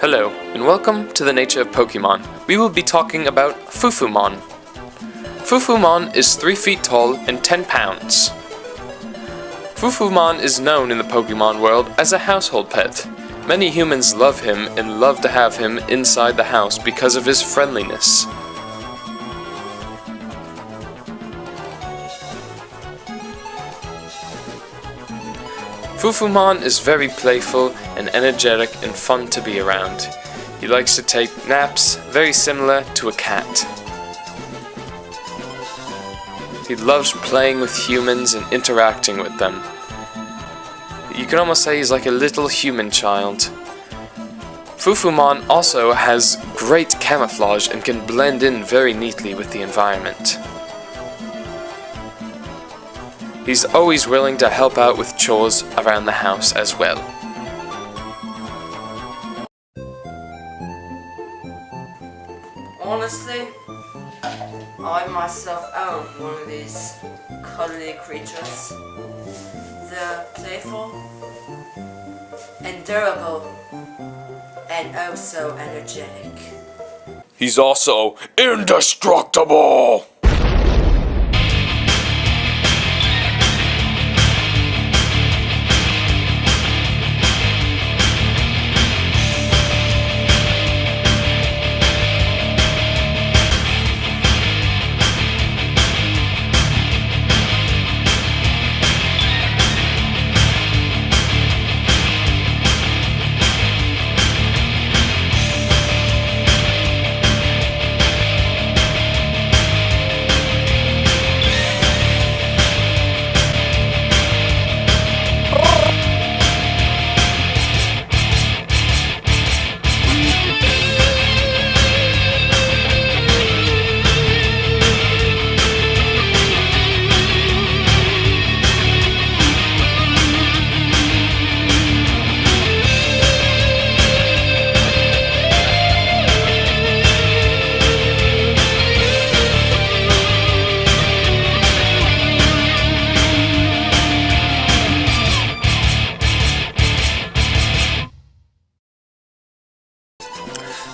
Hello, and welcome to the nature of Pokemon. We will be talking about Foofoomon. Foofoomon is 3 feet tall and 10 pounds. Foofoomon is known in the Pokemon world as a household pet. Many humans love him and love to have him inside the house because of his friendliness. Foofoomon is very playful and energetic and fun to be around. He likes to take naps, very similar to a cat. He loves playing with humans and interacting with them. You can almost say he's like a little human child. Foofoomon also has great camouflage and can blend in very neatly with the environment. He's always willing to help out with chores around the house as well. Honestly, I myself own one of these cuddly creatures. They're playful, endurable, and oh so energetic. He's also indestructible!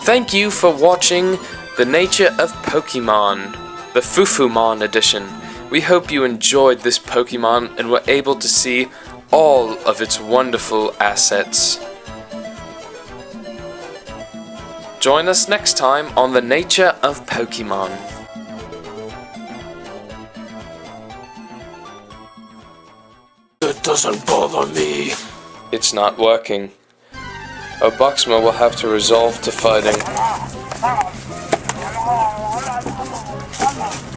Thank you for watching The Nature of Pokemon, the Foofoomon edition. We hope you enjoyed this Pokemon and were able to see all of its wonderful assets. Join us next time on The Nature of Pokemon. It doesn't bother me. It's not working. A Boxma will have to resolve to fighting.